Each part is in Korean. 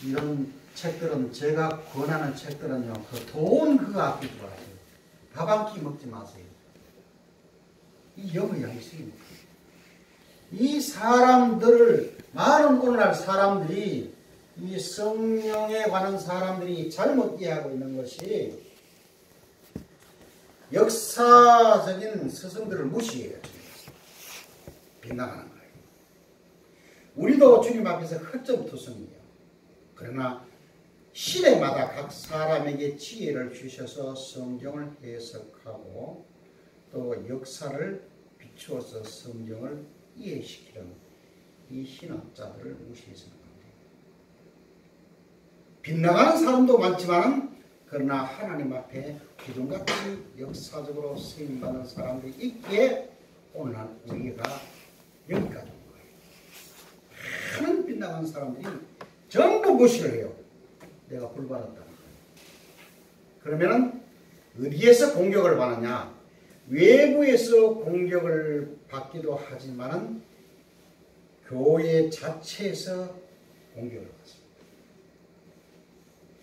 이런 책들은, 제가 권하는 책들은요, 그 돈 그거 아끼지 마세요. 밥 한 끼 먹지 마세요. 이 영의 양식입니다. 이 사람들을, 많은 오늘날 사람들이, 이 성령에 관한 사람들이 잘못 이해하고 있는 것이 역사적인 스승들을 무시해요. 빗나가는 거예요. 우리도 주님 앞에서 헛점투성이에요. 그러나 시대마다 각 사람에게 지혜를 주셔서 성경을 해석하고 또 역사를 비추어서 성경을 이해시키는 이 신학자들을 무시해서는 안 돼요. 빗나가는 사람도 많지만 그러나 하나님 앞에 기둥같이 역사적으로 쓰임받는 사람들이 있기에 오늘날 우리가 여기까지 온 거예요. 많은 빗나간 사람들이 전부 무시를 해요. 내가 불받았다는 거예요. 그러면은 어디에서 공격을 받느냐? 외부에서 공격을 받기도 하지만은 교회 자체에서 공격을 받습니다.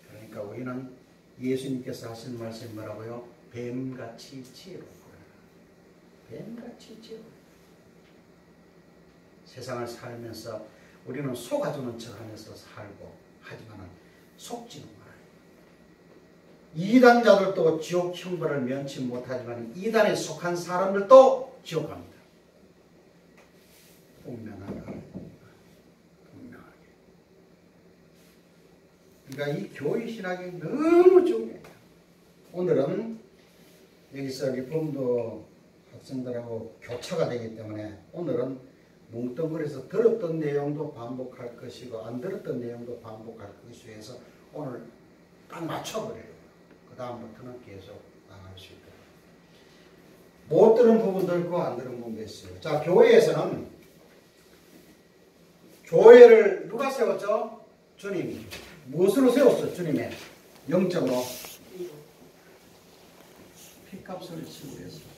그러니까 우리는 예수님께서 하신 말씀이 뭐라고요? 뱀같이 지혜롭구나. 뱀같이 지혜롭구나. 세상을 살면서 우리는 속아주는 척하면서 살고 하지만 속지는 말아요. 이단자들도 지옥 형벌을 면치 못하지만 이단에 속한 사람들도 지옥 갑니다. 분명하게 알아야 됩니다. 분명하게. 그러니까 이 교회 신학이 너무 중요해요. 오늘은 여기서 리폼도 학생들하고 교차가 되기 때문에 오늘은 뭉뚱그려서 들었던 내용도 반복할 것이고 안 들었던 내용도 반복할 것이고 해서 오늘 딱 맞춰버려요. 그 다음부터는 계속 나갈 수 있도록. 못 들은 부분도 있고 안 들은 부분도 있어요. 자, 교회에서는 교회를 누가 세웠죠? 주님이. 무엇으로 세웠어? 주님의 영적으로 피값을 치고했어.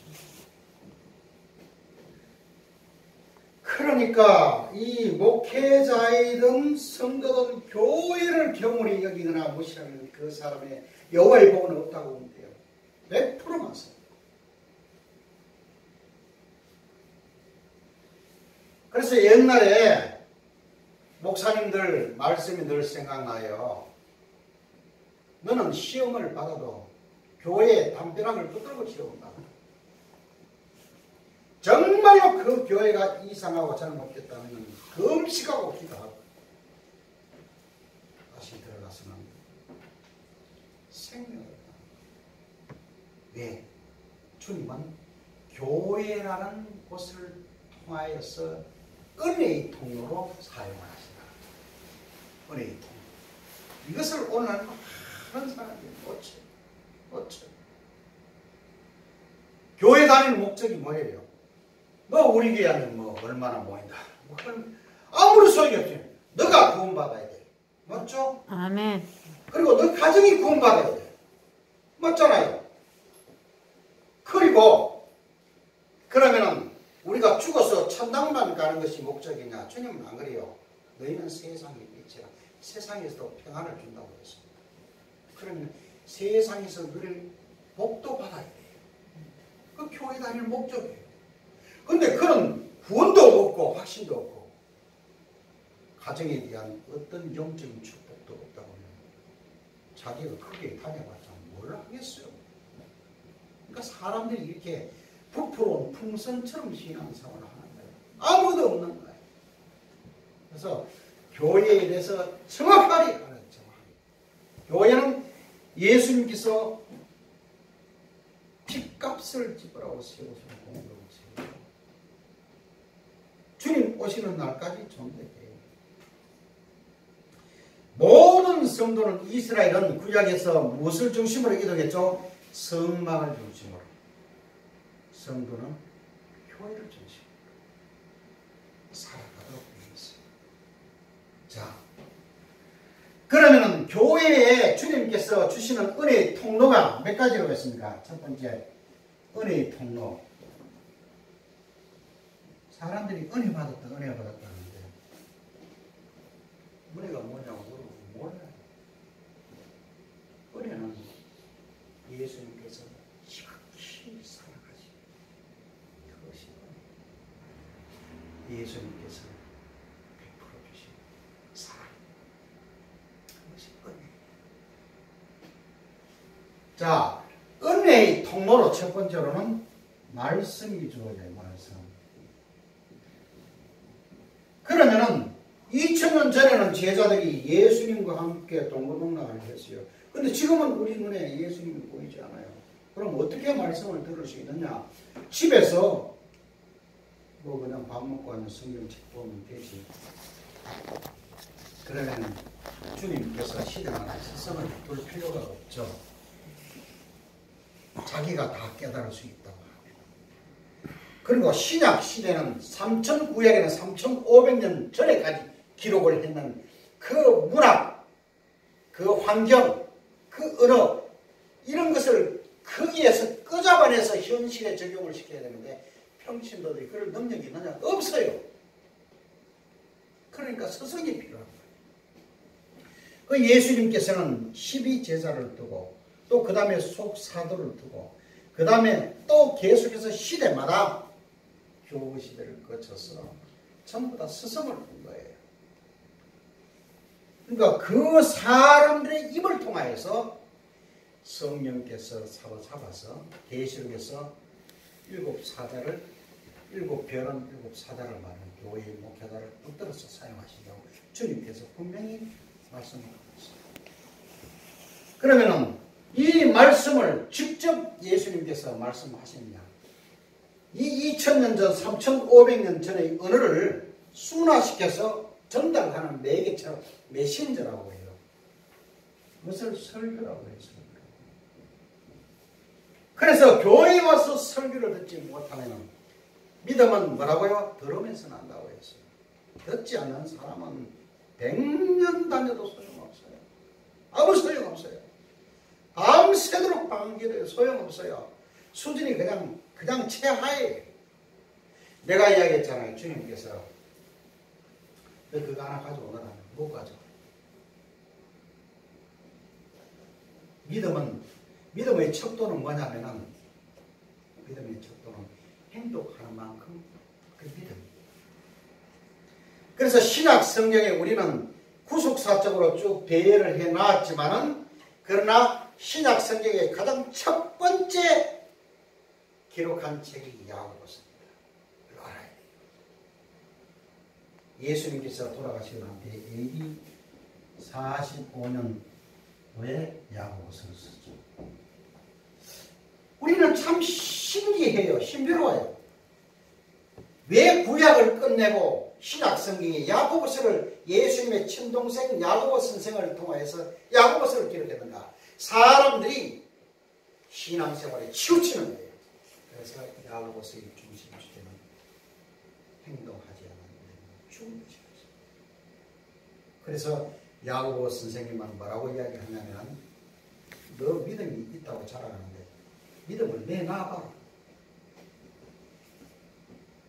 그러니까 이 목회자이든 성도든 교회를 경홀히 여기거나 무시하는 그 사람의 여호와의 복은 없다고 보면 돼요. 100% 맞습니다. 그래서 옛날에 목사님들 말씀이 늘 생각나요. 너는 시험을 받아도 교회의 담벼락을 붙들고 시험한다. 정말로 그 교회가 이상하고 잘못됐다면 금식하고 기도하고 다시 들어가서는 생명을 받는다. 왜? 주님은 교회라는 곳을 통하여서 은혜의 통로로 사용하시다. 은혜의 통로. 이것을 오늘 많은 사람들이 놓쳐. 교회 다니는 목적이 뭐예요? 너 우리 교회 안에 뭐 얼마나 모인다. 아무리 소용이 없지. 너가 구원받아야 돼. 맞죠? 아멘. 그리고 너 가정이 구원받아야 돼. 맞잖아요. 그리고 그러면은 우리가 죽어서 천당만 가는 것이 목적이냐? 주님은 안 그래요. 너희는 세상의 빛이라. 세상에서도 평안을 준다고 했습니다. 그러면 세상에서 누릴 복도 받아야 돼요. 그 교회 다닐 목적이에요. 근데 그런 구원도 없고 확신도 없고 가정에 대한 어떤 영적인 축복도 없다고 하면 자기가 크게 다녀봤자 뭘 하겠어요. 그러니까 사람들이 이렇게 부풀어온 풍선처럼 신앙생활을 하는 거예요. 아무도 없는 거예요. 그래서 교회에 대해서 정확하게 알아요. 교회는 예수님께서 핏값을 지불하고 세우신 공동체예요. 주님 오시는 날까지 존재해요. 모든 성도는 이스라엘은 구약에서 무엇을 중심으로 이동했죠? 성막을 중심으로. 성도는 교회를 중심으로 살아가도록 되어 있어요. 자, 그러면은 교회에 주님께서 주시는 은혜의 통로가 몇 가지로 했습니까? 첫 번째, 은혜의 통로. 사람들이 은혜 받았다 하는데 은혜가 뭐냐고 물어보면 몰라요. 예수님께서 베풀어 주신 사랑. 그것이 은혜. 자, 은혜의 통로로 첫 번째로는 말씀이 주어져요. 말씀. 그러면은 2000년 전에는 제자들이 예수님과 함께 동고동락을 했어요. 근데 지금은 우리 눈에 예수님이 보이지 않아요. 그럼 어떻게 말씀을 들을 수 있느냐? 집에서 뭐 그냥 밥 먹고 하는 성경책 보면 되지. 그러면 주님께서 시대마다 스승을 둘 필요가 없죠. 자기가 다 깨달을 수 있다고 합니다. 그리고 신약 시대는 3900에는 3500년 전에까지 기록을 했는 그 문학, 그 환경, 그 언어 이런 것을 거기에서 끄잡아내서 현실에 적용을 시켜야 되는데 평신도들이 그럴 능력이 있느냐? 없어요. 그러니까 스승이 필요한 거예요. 그 예수님께서는 12제자를 두고 또 그 다음에 속사도를 두고 그 다음에 또 계속해서 시대마다 교부 시대를 거쳐서 전부 다 스승을 둔 거예요. 그러니까 그 사람들의 입을 통하여서 성령께서 사로잡아서 계시록에서 7사자를 7별은 7사자를 말하는 교회의 목회자를 붙들어서 사용하시려고 주님께서 분명히 말씀하고 있습니다. 그러면은 이 말씀을 직접 예수님께서 말씀하셨냐? 이 2000년 전, 3500년 전의 언어를 순화시켜서 전달하는 매개처럼 메신저라고 해요. 그것을 설교라고 해요. 그래서 교회에 와서 설교를 듣지 못하면 믿음은 뭐라고요? 들으면서 난다고 했어요. 듣지 않는 사람은 100년 다녀도 소용없어요. 아무 소용없어요. 밤새도록 방기해도 소용없어요. 수준이 그냥 최하예요. 내가 이야기했잖아요. 주님께서 너 그거 하나 가져오너라. 못 가져와. 믿음의 척도는 뭐냐면은 믿음의 척도는 행동하는 만큼 그 믿음이에요. 그래서 신약 성경에 우리는 구속사적으로 쭉 배열을 해놨지만은 그러나 신약 성경의 가장 첫 번째 기록한 책이 야고보서입니다. 이거 알아야 돼요. 예수님께서 돌아가시고 난 뒤에 AD 45년 후에 야고보서를 썼죠. 우리는 참 신기해요. 신비로워요. 왜 구약을 끝내고 신약 성경에 야고보서를 예수님의 친동생 야고보 선생을 통하여서 야고보서를 기록했는가? 사람들이 신앙생활에 치우치는 거예요. 그래서 야고보서의 중심 주제는 행동하지 않는 죽은 것이죠. 그래서 야고보 선생님은 뭐라고 이야기하냐면 너 믿음이 있다고 자랑하는데 믿음을 내놔봐라.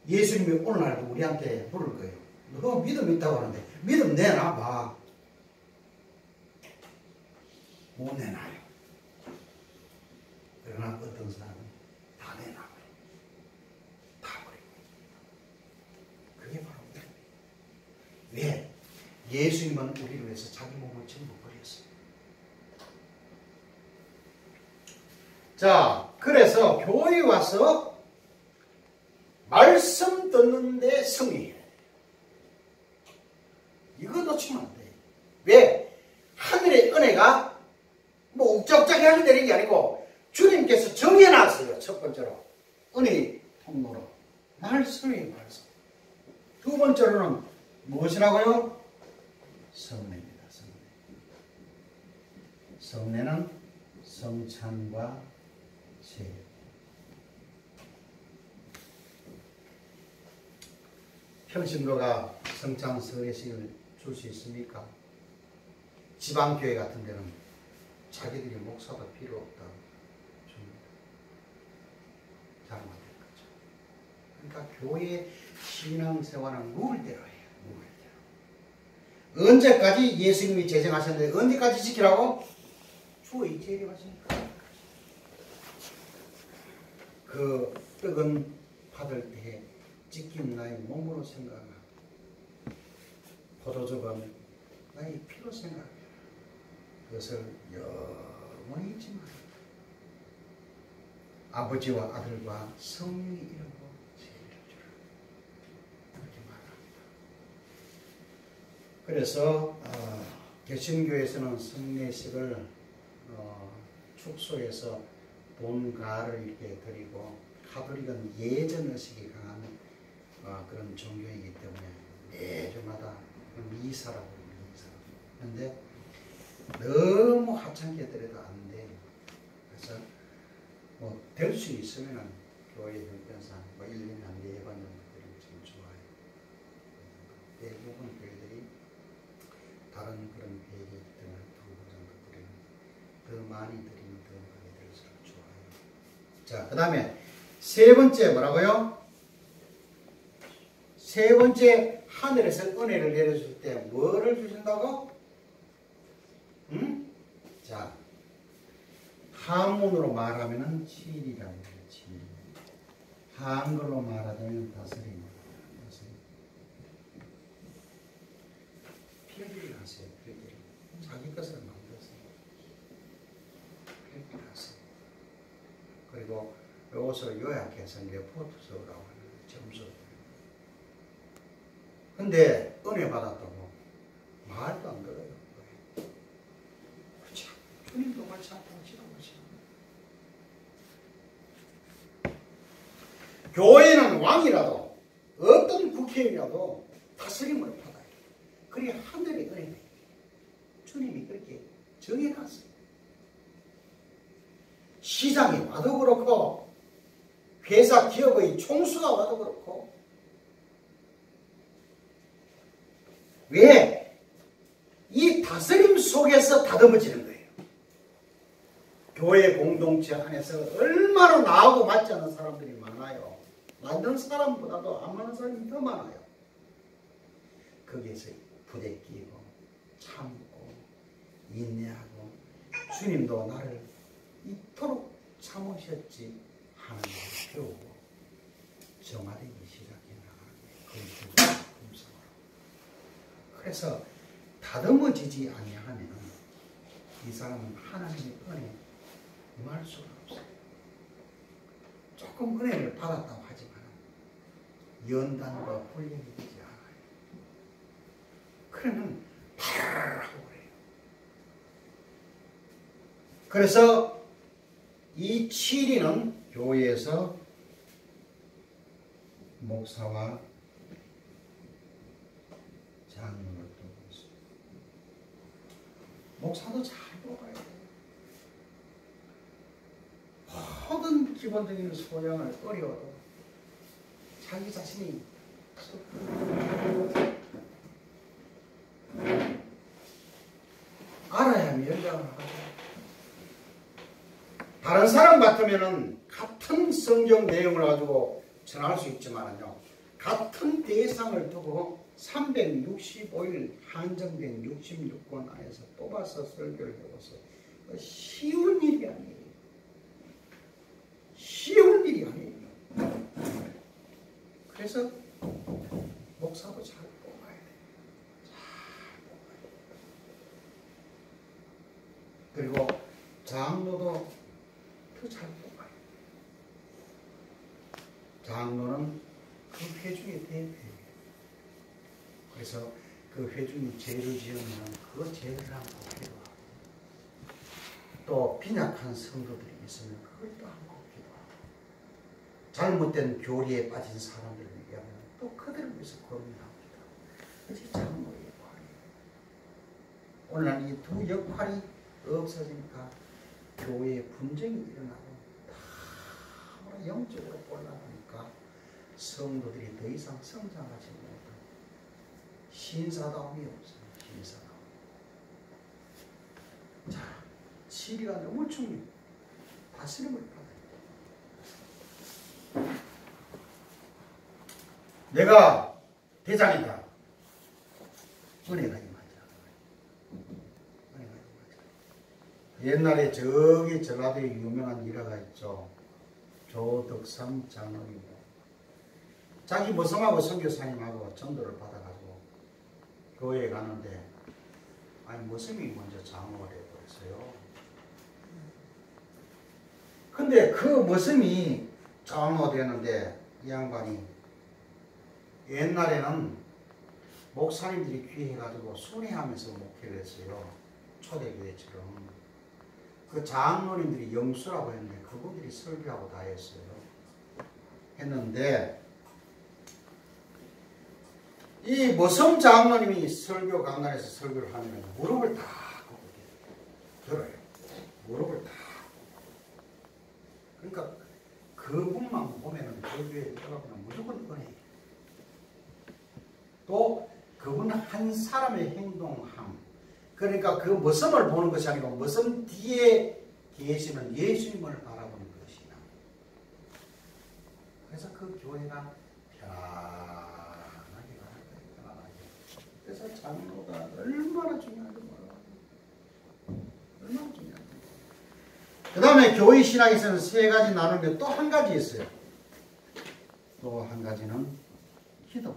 예수님이 오늘날도 우리한테 부를 거예요. 너 믿음 있다고 하는데 믿음 내놔봐. 못 내놔요. 그러나 어떤 사람은 다 내놔버려요. 다 버리고. 그게 바로 믿음이에요. 왜? 예수님은 우리를 위해서 자기 몸을 전부 버렸어요. 자, 그래서 교회에 와서 말씀 듣는데 성의해요. 이거 놓치면 안 돼요. 왜? 하늘의 은혜가 뭐 욱적욱적하게 내리는 게 아니고 주님께서 정해놨어요. 첫 번째로 은혜의 통로로 말씀이 말씀. 두 번째로는 무엇이라고요? 성례입니다. 성례. 성례는 성찬과 세례. 평신도가 성찬 세례식을 줄 수 있습니까? 지방교회 같은 데는 자기들이 목사도 필요 없다고 줍니다. 잘못된 거죠. 그러니까 교회 신앙생활은 룰대로 해요. 룰대로. 언제까지 예수님이 제정하셨는데 언제까지 지키라고? 주의 재림하시니까. 그 떡은 받을 때 찢긴 나의 몸으로 생각하고 포도주가 나의 피로 생각해. 그것을 영원히 잊지 마라. 아버지와 아들과 성령의 이름으로 세례를 주라. 그렇게 말합니다. 그래서 개신교에서는 성례식을 축소해서 돈가를 이렇게 드리고, 가톨릭은 예전의식이 강한 그런 종교이기 때문에 매주마다 미사라고 합니다. 그런데 너무 하찮게 드려도 안 돼. 그래서 뭐 될 수 있으면 교회 형편상 뭐 1년에 한 4번 정도 드리면 참 좋아요. 대부분 교회들이 다른 그런 계획이 때문에 2번 정도 드리면, 더 많이 드리면 더 많이 들을수록 좋아요. 자, 그 다음에 세 번째 뭐라고요? 세 번째, 하늘에서 은혜를 내려줄 때 뭐를 주신다고? 자, 한문으로 말하면은 진리라고 해요. 진리. 한글로 말하자면 다스림입니다. 필기하세요. 필기. 자기 것을 만들어서 필기하세요. 그리고 이것을 요약해서 레포트서라고 하는 점수. 근데 은혜 받았다고 말도 안 들어요. 그렇죠. 주님도 마찬가지라고 하시는 거예요. 교회는 왕이라도 어떤 국회의라도 다스림을 받아요. 그게 하늘의 은혜예요. 주님이 그렇게 정해놨어요. 시장이 와도 그렇고, 회사 기업의 총수가 와도 그렇고. 왜? 이 다스림 속에서 다듬어지는 거예요. 교회 공동체 안에서 얼마나 나하고 맞지 않는 사람들이 많아요. 맞는 사람보다도 안 맞는 사람이 더 많아요. 거기에서 부대끼고 참고 인내하고, 주님도 나를 이토록 참으셨지 하는 걸 배우고 정화되기 시작해 나가는 거예요. 그래서 다듬어지지 아니하면 이 사람은 하나님의 은혜 임할 수가 없어요. 조금 은혜를 받았다고 하지만 연단과 훈련이 되지 않아요. 그러면 바로 하고 그래요. 그래서 이 7인은 교회에서 목사와 장로를 두고 있습니다. 목사도 잘 뽑아야 돼요. 모든 기본적인 소양을 어려워도 자기 자신이 알아야 면장을 하죠. 다른 사람 같으면은 같은 성경 내용을 가지고 전할 수 있지만요, 같은 대상을 두고 365일 한정된 66권 안에서 뽑아서 설교를 해보세요. 쉬운 일이 아니에요. 쉬운 일이 아니에요. 그래서 목사도 잘 뽑아야 돼요. 잘 뽑아야 돼요. 그리고 장로도 더 잘 뽑아요. 장로는 그 회중의 대표예요. 그래서 그 회중이 죄를 지으면 그 죄를 한번 기도하고, 또 빈약한 성도들이 있으면 그걸 또 한번 기도하고, 잘못된 교리에 빠진 사람들을 위하면 또 그들을 위해서 고민합니다. 그것이 장로의 역할이에요. 오늘날 이 두 역할이 없어지니까 교회에 분쟁이 일어나고 다 영적으로 올라가니까 성도들이 더 이상 성장하지 못하고 신사다움이 없어요. 신사다움. 자, 지리가 너무 중요해요. 다스림을 받아야 돼요. 내가 대장이다. 은혜가 임하지 않아요. 은혜가 임하지 않아요. 옛날에 저기 전라도에 유명한 일화가 있죠. 조덕삼 장로이고 자기 머슴하고 선교사님하고 전도를 받아가지고 교회에 가는데 아니 머슴이 먼저 장로가 되어버렸어요. 근데 그 머슴이 장로가 되었는데 이 양반이 옛날에는 목사님들이 귀해가지고 순회하면서 목회를 했어요. 초대교회처럼. 그 장로님들이 영수라고 했는데 그분들이 설교하고 다 했어요. 했는데 이 머슴 장로님이 설교 강단에서 설교를 하면 무릎을 다 들어요. 무릎을 다. 그러니까 그분만 보면은 그 교회에 들어가면 무조건 은혜예요. 또 그분 한 사람의 행동함. 그러니까 그 머슴을 보는 것이 아니고 머슴 뒤에 계시는 예수님을 바라보는 것이다. 그래서 그 교회가 편안하게 가는 거예요. 편안하게. 그래서 장로가 얼마나 중요한지 몰라요. 얼마나 중요한지. 그 다음에 교회 신학에서는 세 가지 나누는데 또 한 가지 있어요. 또 한 가지는 기도.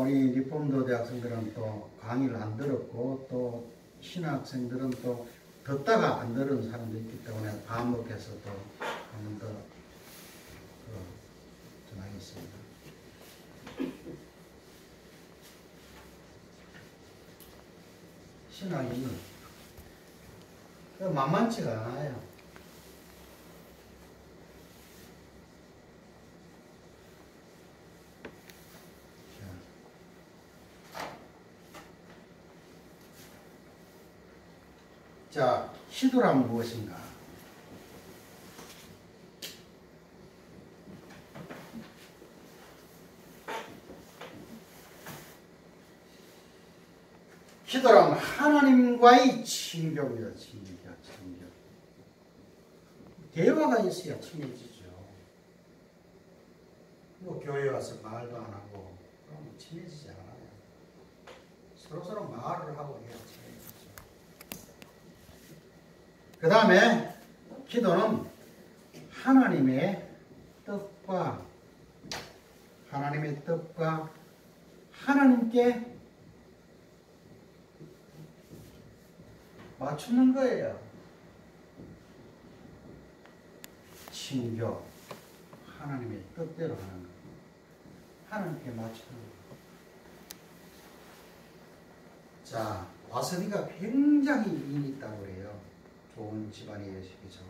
우리 리폼도 대학생들은 또 강의를 안 들었고 또 신학생들은 또 듣다가 안 들은 사람도 있기 때문에 반복해서 또 한 번 더 전하겠습니다. 신학이 만만치가 않아요. 자, 기도란 무엇인가? 기도란 하나님과의 친교입니다. 친교. 대화가 있어야 친해지죠. 뭐 교회 와서 말도 안 하고 그러면 친해지지 않아요. 서로 말을 하고 해야 친해지죠. 그 다음에 기도는 하나님의 뜻과 하나님께 맞추는 거예요. 친교, 하나님의 뜻대로 하는 거. 하나님께 맞추는 거. 자, 와서니가 굉장히 인이 있다고 해요. 좋은 집안의 여식이죠.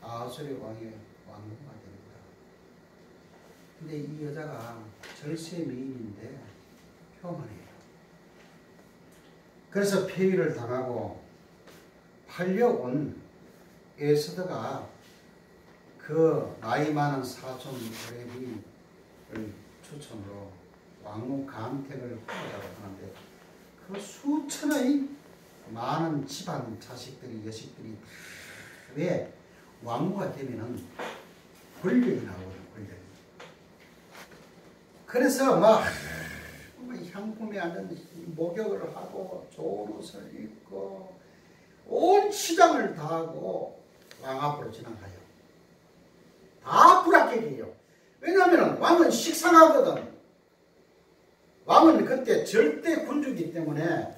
아하수리 왕의 왕후가 됩니다. 근데 이 여자가 절세 미인인데 교만해요. 그래서 폐위를 당하고 팔려온 에스더가 그 나이 많은 사촌 레비를 추천으로 왕후 감택을 하려고 하는데 그 수천의 많은 집안 자식들이 여식들이 왜 왕후가 되면은 권력이 나오거든요. 권력이. 그래서 막 향품에 앉은 목욕을 하고 좋은 옷을 입고 온 시장을 다 하고 왕 앞으로 지나가요. 다 불합격이에요. 왜냐하면 왕은 식상하거든. 왕은 그때 절대 군주이기 때문에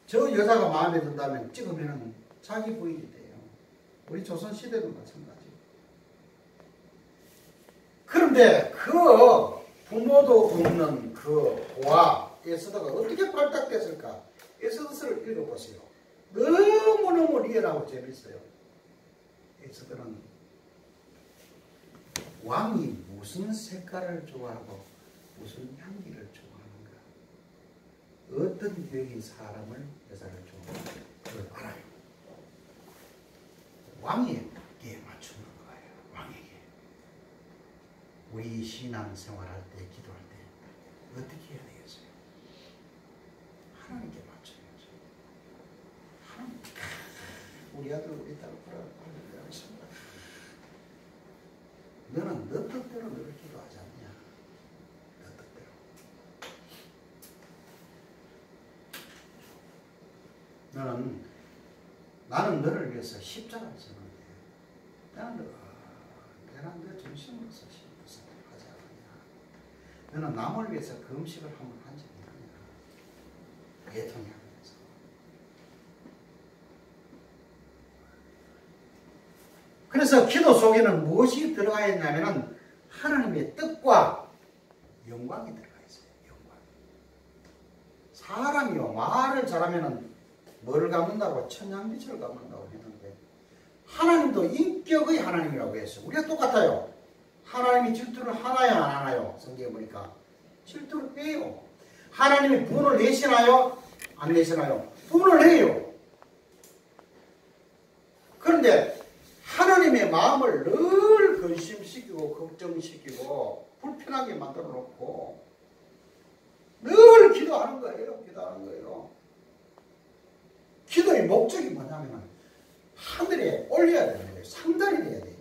저 여자가 마음에 든다면 찍으면 자기 부인이 돼요. 우리 조선시대도 마찬가지. 그런데 그 부모도 없는 그 고아 에스더가 어떻게 발탁됐을까? 에스더서를 읽어보세요. 너무너무 리얼하고 재밌어요. 에스더는 왕이 무슨 색깔을 좋아하고 무슨 향기를 좋아하는가, 어떤 교육의 사람을 여자를 좋아하는가 그걸 알아요. 왕에게 맞추는 거예요. 왕에게. 우리 신앙생활할 때, 기도할 때 어떻게 해야 되겠어요? 하나님께 맞춰야죠. 하나님, 우리 아들 우리 딸 보라. 너는 너 뜻대로 너를 기도하지 않냐? 너 뜻대로. 나는 너를 위해서 십자가를 지는데 내가 너 정신으로서 무슨 하지 않느냐. 너는 남을 위해서 금식을 한번 한 적이 있느냐. 애통해하면서. 그래서 기도 속에는 무엇이 들어가 있냐면은 하나님의 뜻과 영광이 들어가 있어요. 영광. 사람이요 말을 잘하면은 뭐를 갚는다고 천냥빛을 갚는다고 했는데 하나님도 인격의 하나님이라고 했어요. 우리가 똑같아요. 하나님이 질투를 하나요 안 하나요? 성경에 보니까 질투를 해요. 하나님이 분을 내시나요? 안 내시나요? 분을 해요. 그런데 하나님의 마음을 늘 근심시키고 걱정시키고 불편하게 만들어 놓고 늘 기도하는 거예요. 기도하는 거예요. 기도의 목적이 뭐냐면 하늘에 올려야 되는 거예요. 상달이 돼야 돼요.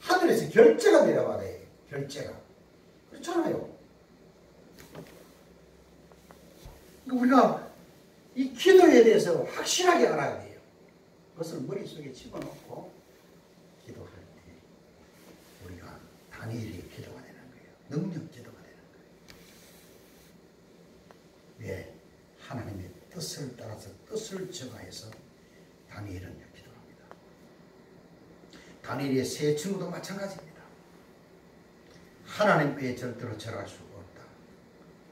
하늘에서 결제가 내려와야 돼요. 결제가. 그렇잖아요. 우리가 이 기도에 대해서 확실하게 알아야 돼요. 그것을 머릿속에 집어넣고 기도할 때 우리가 다니엘이 기도가 되는 거예요. 능력 기도가 되는 거예요. 왜? 하나님의 뜻을 따라서 뜻을 정하여서 다니엘은 기도합니다. 다니엘의 세 친구도 마찬가지입니다. 하나님 외에 절대로 절할 수가 없다.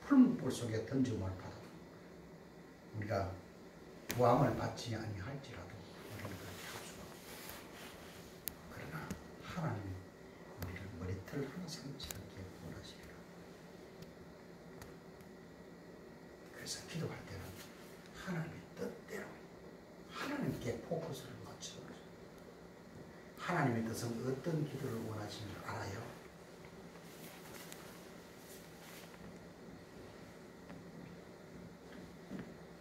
풀무불 속에 던짐을 받아 우리가 구함을 받지 아니할지라도 우리는 그렇게 할 수가 없다. 그러나 하나님이 우리를 머리털 하나 상치 않게 원하시리라. 그래서 기도할 때는 하나님의 뜻대로 하나님께 포커스를 맞춰. 하나님의 뜻은 어떤 기도를 원하시는 줄 알아요?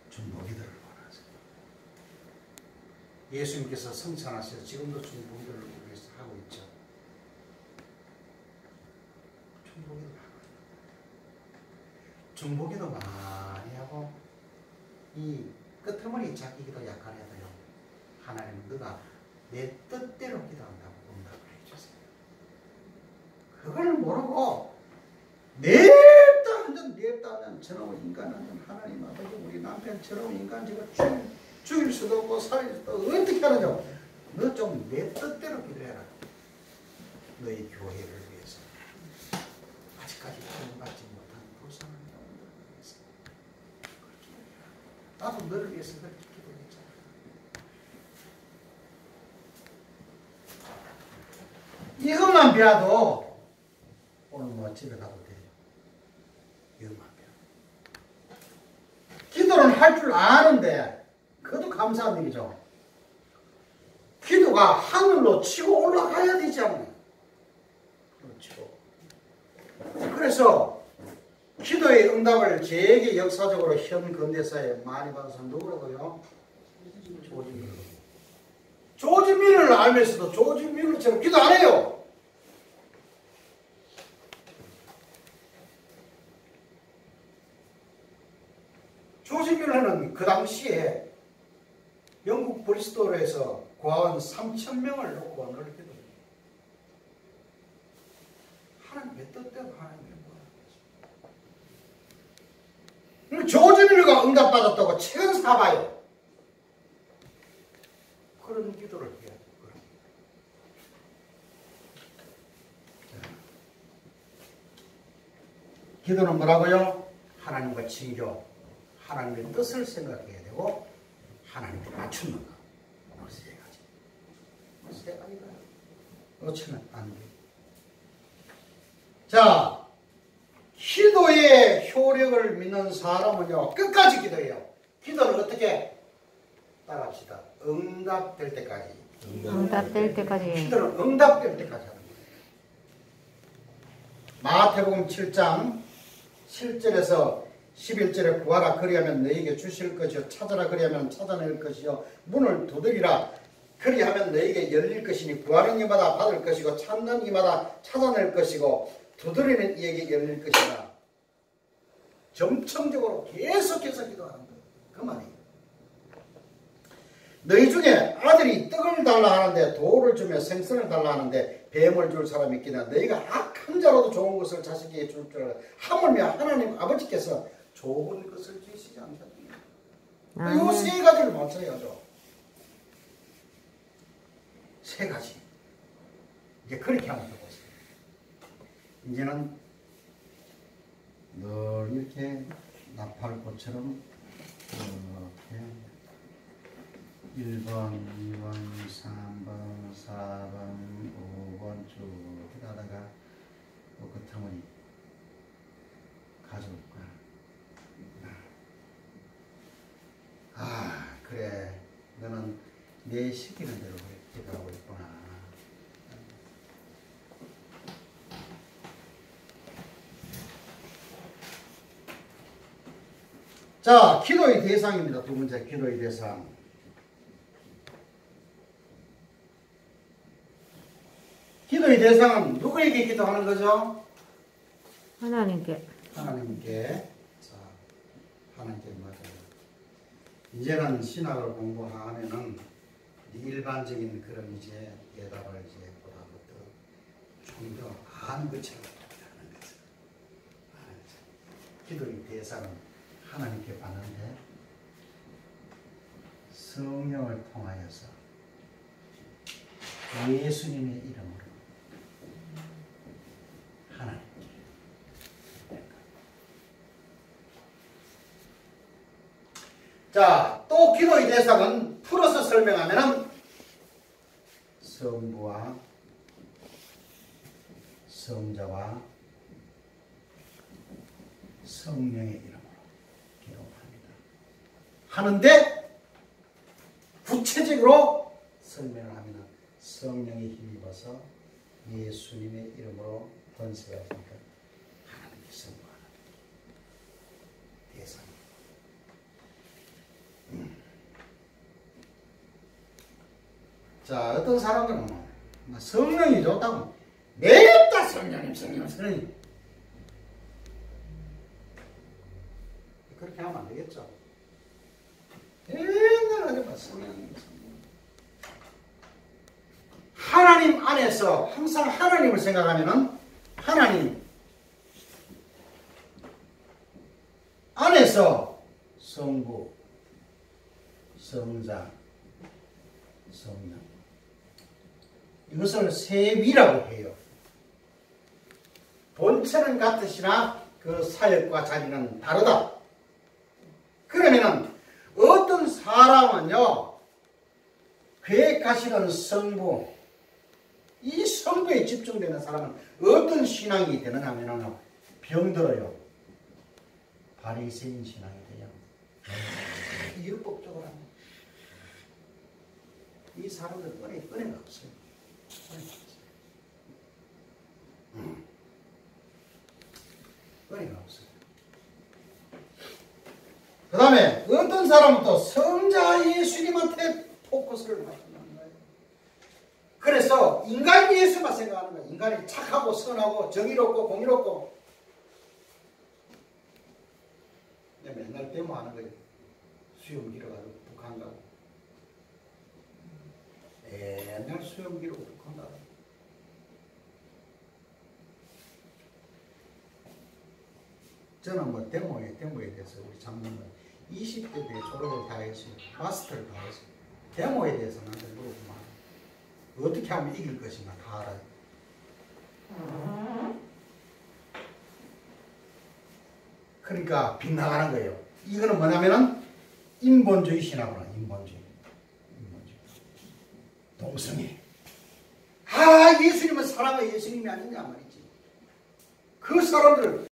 중보기도를 원하세요. 예수님께서 성찬하셔서 지금도 중보기도를 위해서 하고 있죠. 중보기도를 하고 있는 중보기도 많이 하고 이 끄트머리 잡기기도 약간 해도요. 하나님 너가 내 뜻대로 기도한다고 응답을 해주세요. 그걸 모르고 냅다 저놈의 인간은 하나님 아버지 우리 남편 저놈의 인간 제가 죽일 수도 없고 살릴 수도 없고 어떻게 하느냐. 너 좀 내 뜻대로 기도해라. 너희 교회를 위해서 아직까지 구원받지 못한 불쌍한 영혼들을 위해서 그렇게 기도해라. 나도 너를 위해서 그렇게 기도했잖아. 이것만 배워도 오늘 뭐 집에 가도 돼요. 이것만 배워. 기도는 할 줄 아는데 그것도 감사한 일이죠. 기도가 하늘로 치고 올라가야 되잖아요. 그렇죠. 그래서 기도의 응답을 제게 역사적으로 현 근대사에 많이 받은 사람 누구라고요? 조지 밀러. 조지 밀러를 알면서도 조지 밀러처럼 기도 안 해요. 조지 밀러는 그 당시에 영국 브리스톨에서 과원 3,000명을 놓고 늘 기도해요. 하나님의 뜻대로 하나님의 뭐라고 조지 밀러가 응답받았다고 책은 사봐요. 그런 기도를 해야 돼요. 기도는 뭐라고요? 하나님과 친교, 하나님의 뜻을 생각해야 되고 하나님께 맞추는 거. 세 가지. 세 가지가 놓치면 안 돼요. 자, 기도의 효력을 믿는 사람은요 끝까지 기도해요. 기도를 어떻게 따라합시다. 응답될 때까지. 응답될 때까지. 기도는 응답될 때까지 하는 거예요. 마태복음 7장 7절에서 11절에 구하라 그리하면 너에게 주실 것이요 찾아라 그리하면 찾아낼 것이요 문을 두드리라 그리하면 너에게 열릴 것이니 구하는 이마다 받을 것이고 찾는 이마다 찾아낼 것이고 두드리는 이에게 열릴 것이다. 점층적으로 계속해서 기도하는 거예요. 그 말이에요. 너희 중에 중에 아들이 떡을 달라 하는데 돌을 주며 생선을 달라 하는데 뱀을 줄 사람이 있기나 너희가 악한 자로도 좋은 것을 자식에게 줄 줄 알아. 하물며 하나님 아버지께서 좋은 것을 주시지 않겠느냐. 이 세 가지를 맞춰야죠. 세 가지. 이제 그렇게 하면 되고 있어요. 이제는 늘 이렇게 나팔꽃처럼 이렇게 1번, 2번, 3번, 4번, 5번 쭉 하다가 또 끝머리 가져올 거야. 아, 그래. 너는 내 시키는 대로 기도하고 있구나. 자, 기도의 대상입니다. 두 번째 기도의 대상. 기도의 대상은 누구에게 기도하는 거죠? 하나님께. 하나님께. 자, 하나님께 맞아요. 이제는 신학을 공부하면은 일반적인 그런 이제 대답을 이제 보다부터 좀 더 아는 것처럼 하는 거죠. 기도의 대상은 하나님께 받는데 성령을 통하여서 예수님의 이름으로 하나님께. 자, 또 기도의 대상은 풀어서 설명하면은 성부와 성자와 성령의 이름으로 기도합니다. 하는데 구체적으로 설명을 하면 성령에 힘입어서 예수님의 이름으로 번세하니까 하나님의 성부하는 대상. 자, 어떤 사람들은 성령이 좋다고 맵다 성령님 성령님 그렇게 하면 안 되겠죠. 맨날 하지마 성령님 하나님 안에서 항상 하나님을 생각하면은 하나님 안에서 성부, 성자, 성령 이것을 세 위라고 해요. 본체는 같으시나 그 사역과 자리는 다르다. 그러면은 어떤 사람은요 계획하시는 성부 이 성부에 집중되는 사람은 어떤 신앙이 되느냐 하면은 병들어요. 바리새인 신앙이 돼요. 율법적으로 하면 이 사람들 은혜가 없어요. 은혜가 없어요. 그 다음에 어떤 사람은 또 성자 예수님한테 포커스를 맞추는 거예요. 그래서 인간 예수만 생각하는 거예요. 인간이 착하고 선하고 정의롭고 공의롭고 맨날 데모하는 거예요. 수염 길어가지고 북한 가고 맨날 수염 기르고 북한 가고 저는 뭐 데모에 대해서 우리 장모는 20대 때 졸업을 다 했어요. 마스터를 다 했어요. 데모에 대해서 나한테 물어보면 어떻게 하면 이길 것인가 다 알아요. 그러니까 빗나가는 거예요. 이거는 뭐냐면은 인본주의 신학으로 인본주의. 동성애. 예수님은 사랑의 예수님이 아니냐 말이지. 그 사람들을